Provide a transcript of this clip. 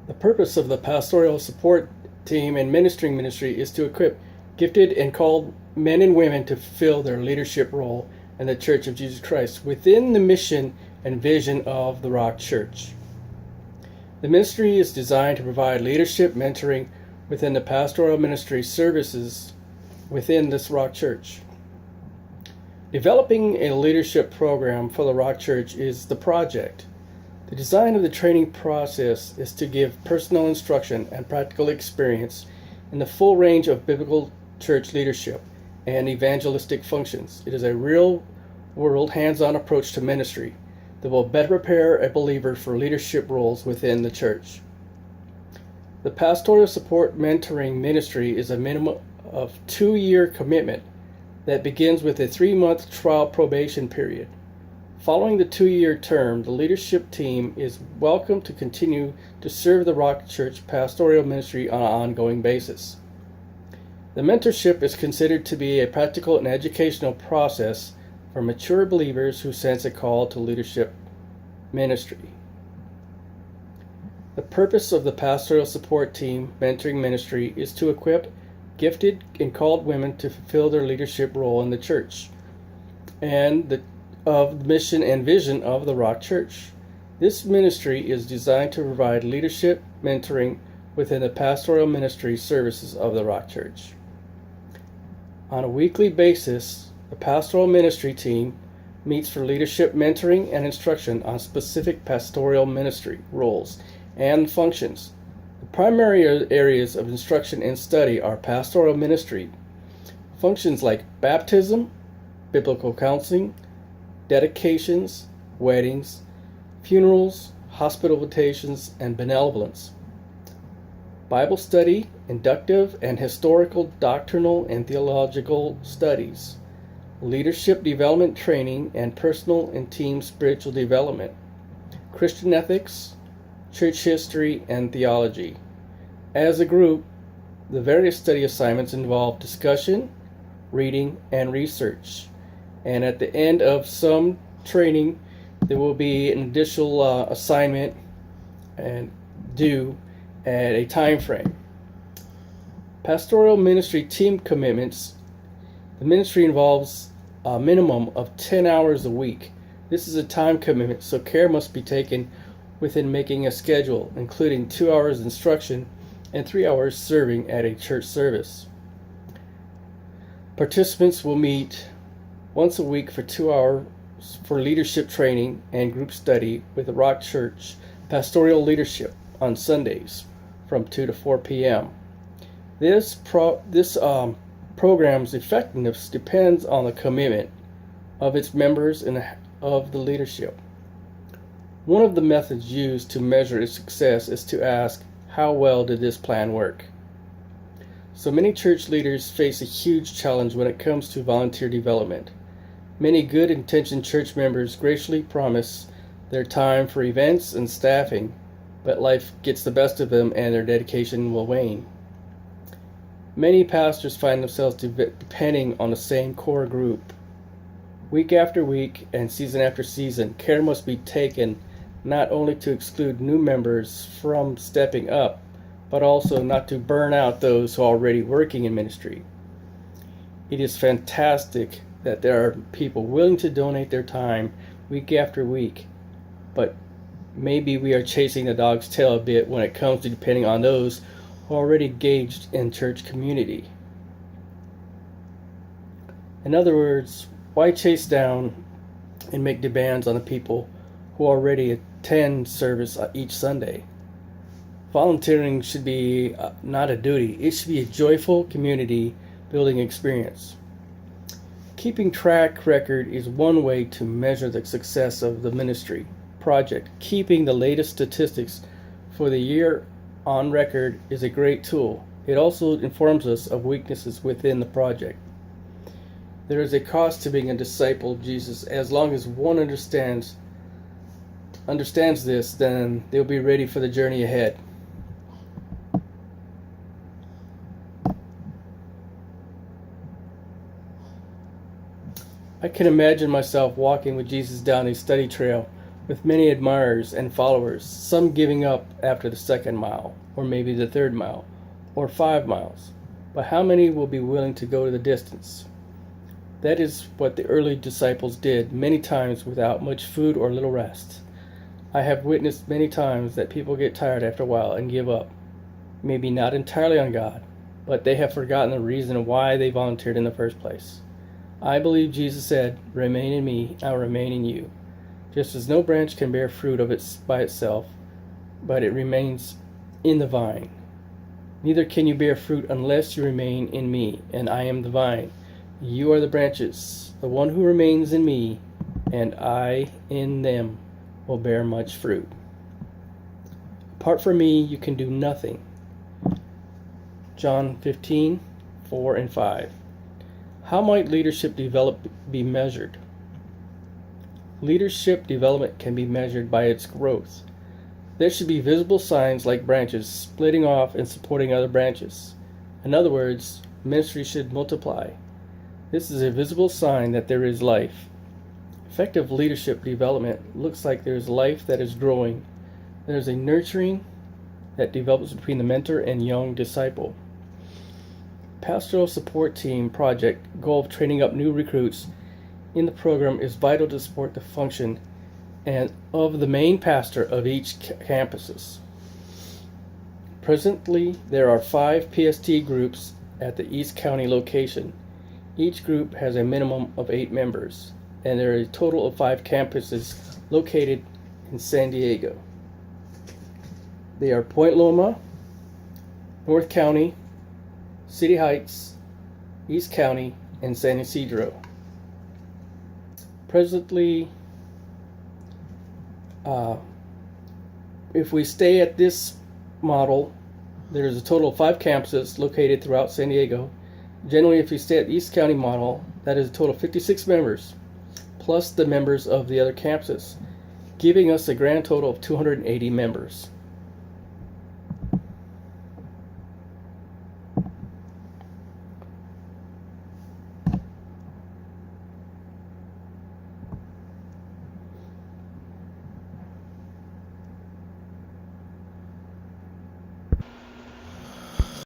The purpose of the pastoral support team and ministry is to equip gifted and called men and women to fulfill their leadership role in the Church of Jesus Christ within the mission and vision of the Rock Church. The ministry is designed to provide leadership mentoring within the pastoral ministry services within this Rock Church. Developing a leadership program for the Rock Church is the project. The design of the training process is to give personal instruction and practical experience in the full range of biblical church leadership and evangelistic functions. It is a real-world, hands-on approach to ministry that will better prepare a believer for leadership roles within the church. The pastoral support mentoring ministry is a minimum of 2-year commitment that begins with a 3-month trial probation period. Following the 2-year term, the leadership team is welcome to continue to serve the Rock Church pastoral ministry on an ongoing basis. The mentorship is considered to be a practical and educational process for mature believers who sense a call to leadership ministry. The purpose of the pastoral support team mentoring ministry is to equip gifted and called women to fulfill their leadership role in the church and of the mission and vision of the Rock Church. This ministry is designed to provide leadership mentoring within the pastoral ministry services of the Rock Church. On a weekly basis, the pastoral ministry team meets for leadership mentoring and instruction on specific pastoral ministry roles and functions. The primary areas of instruction and study are pastoral ministry functions like baptism, biblical counseling, dedications, weddings, funerals, hospitalizations, and benevolence. Bible study, inductive and historical doctrinal and theological studies, leadership development training and personal and team spiritual development, Christian ethics, church history, and theology. As a group, the various study assignments involve discussion, reading, and research. And at the end of some training, there will be an additional assignment and due at a time frame. Pastoral ministry team commitments. The ministry involves a minimum of 10 hours a week. This is a time commitment, so care must be taken within making a schedule, including 2 hours instruction and 3 hours serving at a church service. Participants will meet once a week for 2 hours for leadership training and group study with the Rock Church pastoral leadership on Sundays from 2 to 4 p.m. This program's effectiveness depends on the commitment of its members and of the leadership. One of the methods used to measure its success is to ask, how well did this plan work? So many church leaders face a huge challenge when it comes to volunteer development. Many good-intentioned church members graciously promise their time for events and staffing, but life gets the best of them and their dedication will wane. Many pastors find themselves depending on the same core group. Week after week and season after season, care must be taken not only to exclude new members from stepping up, but also not to burn out those who are already working in ministry. It is fantastic that there are people willing to donate their time week after week, but maybe we are chasing the dog's tail a bit when it comes to depending on those who are already engaged in church community. In other words, why chase down and make demands on the people who already attend service each Sunday? Volunteering should be not a duty. It should be a joyful community building experience. Keeping track record is one way to measure the success of the ministry project. Keeping the latest statistics for the year on record is a great tool. It also informs us of weaknesses within the project. There is a cost to being a disciple of Jesus. As long as one understands this, then they'll be ready for the journey ahead. I can imagine myself walking with Jesus down a study trail with many admirers and followers, some giving up after the second mile, or maybe the third mile, or 5 miles. But how many will be willing to go to the distance? That is what the early disciples did many times without much food or little rest. I have witnessed many times that people get tired after a while and give up. Maybe not entirely on God, but they have forgotten the reason why they volunteered in the first place. I believe Jesus said, "Remain in me, I'll remain in you." Just as no branch can bear fruit by itself, but it remains in the vine. Neither can you bear fruit unless you remain in me, and I am the vine. You are the branches. The one who remains in me, and I in them, will bear much fruit. Apart from me, you can do nothing. John 15:4 and 5. How might leadership be measured? Leadership development can be measured by its growth. There should be visible signs like branches splitting off and supporting other branches. In other words, ministry should multiply. This is a visible sign that there is life. Effective leadership development looks like there is life that is growing. There is a nurturing that develops between the mentor and young disciple. Pastoral support team project goal of training up new recruits in the program is vital to support the function and of the main pastor of each campuses. Presently, there are 5 PST groups at the East County location. Each group has a minimum of 8 members, and there are a total of 5 campuses located in San Diego. They are Point Loma, North County, City Heights, East County, and San Ysidro. Presently, if we stay at this model, there's a total of 5 campuses located throughout San Diego. Generally, if you stay at the East County model, that is a total of 56 members, plus the members of the other campuses, giving us a grand total of 280 members.